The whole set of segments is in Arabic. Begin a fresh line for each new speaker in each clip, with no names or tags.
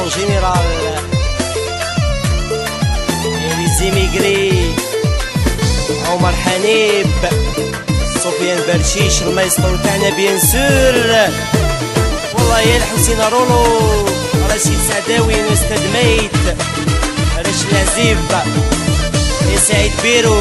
en général et les immigrés عمر حنيب سفيان برشيش المايسترو تاعنا بيان سور والله يا الحسين رولو رشيد سعداوي الاستاذ ميت رشيد العزيب يا سعيد بيرو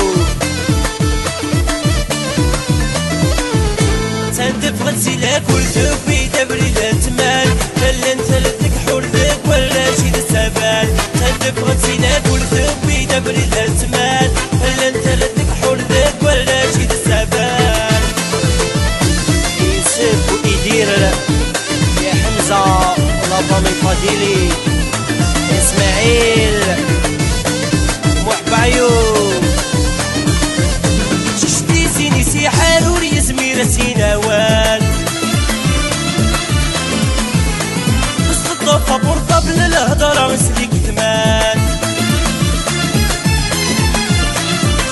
تندفغ تسيلاك ولدك في تبريد التمال هل انت لدك حولك ولا شي السبال تندفغ تسيلاك ولدك في تبريد التمال هل انت لدك حولك ولا شي السبال يوسف وإيدير يا حمزة لافامي فاديلي اسماعيل محب عيوب ششتي سيني سي حاروري يا زميرة سيناوال وسط الطوفة بورطة بلا الهضرة مسليك ثمان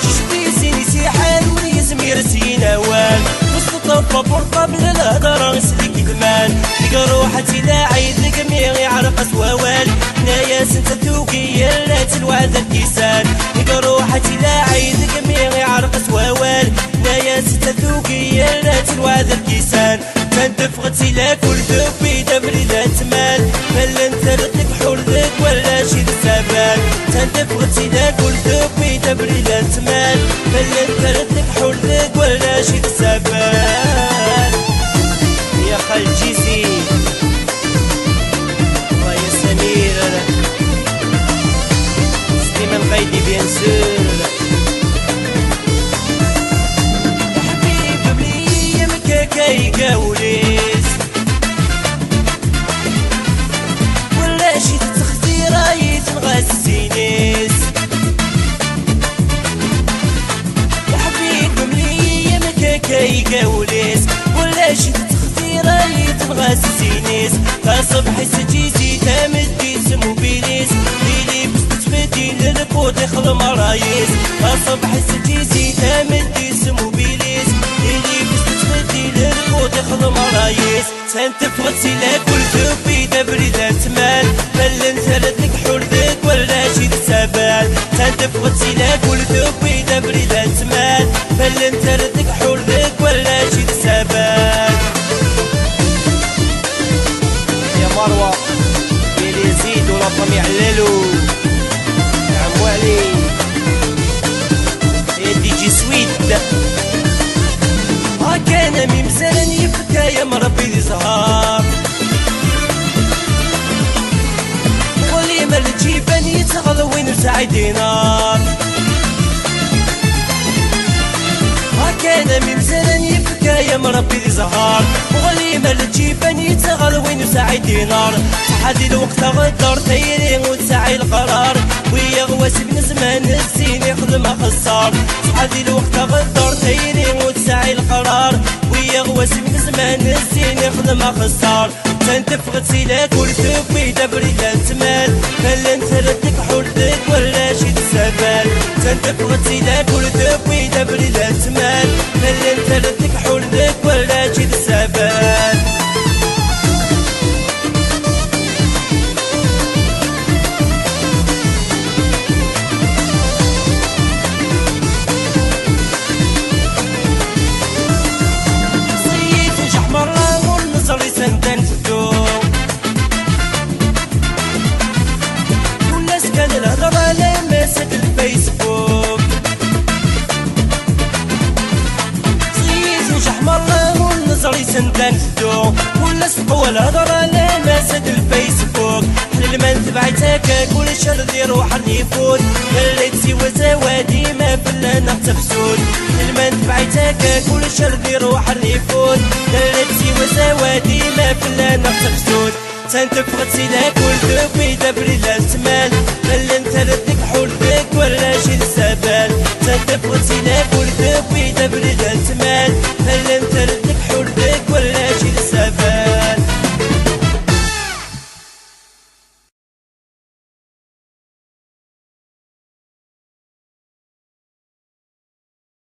ششتي سيني سي حاروري يا زميرة سيناوال وسط الطوفة بورطة بلا الهضرة مسليك ثمان لقى روحتي لا عيد لقميغ يعرق اسواوال هنايا سنت توكي يلات الوعد الكيسان لقى روحتي لا عيد لقميغ يعرق اسواوال هنايا سنت توكي يلات الوعد الكيسان تندفغتي لا كل ذوبي دبري لا تمال هل انت ردك حولك ولا شي السبال تندفغتي لا كل ذوبي دبري لا تمال هل انت ردك حولك ولا شي السبال يا خالجيزي ويا سمير سليمان قايدي بيان سور يا حبيب بلي مكاكاي قاوليس ولا شي تتخزي راي تنغاس الزينيس يا حبيب بلي مكاكاي قاوليس ولا شي راي تبغى سينيس فصبحي سجيزي تامدي سمو بيليس بيلي بستفدي للكود يخل مرايس فصبحي سجيزي تامدي سمو بيليس بيلي بستفدي للكود يخل مرايس تنتفغتي لا كل ذوبي دبري لا تمال بل انت ردك حولك ولا شي تسابال تنتفغتي لا كل ذوبي دبري لا تمال بل انت ردك حولك ولا شي تسابال مروة يلي يزيد ولطم يعللو يا عمو علي يا دي جي سويد كان ممزان يبكى يا مربي لي زهار واللي مال الجيبان يتغلى وين وسعي دينار كان ممزان يبكى يا مربي لي زهار وغلي مال الجيبان يتغل وين وساعي دينار صحادي الوقت غدر تايرين وتساعي القرار ويا غواسي بن زمان الزين يخدم خسار صحادي الوقت غدر تايرين وتساعي القرار ويا غواسي بن زمان الزين يخدم خسار تنتفغتي لا كل ثوبي دبري لا تمال هل انت ردك حولك ولا شي تسابال تنتفغتي لا كل ثوبي دبري لا تمال هل انت ردك حولك ولا شي تسابال صيت نجح مرة والنصر يسندن في الدوم والناس كان الهضرة لمست الفيسبوك صيت نجح مرة والنصر يسندن في الدوم والناس تقوى الهضرة لمست الفيسبوك حلل ما نتبعتك كل شر دير روح يفوت خليت سوى زوادي ما فلنا تفسود حلل ما نتبعتك كل شر دير روح يفوت خليت سوى زوادي ما فلنا تفسود تنتفغتي لا كل ذوبي دبري لا تمال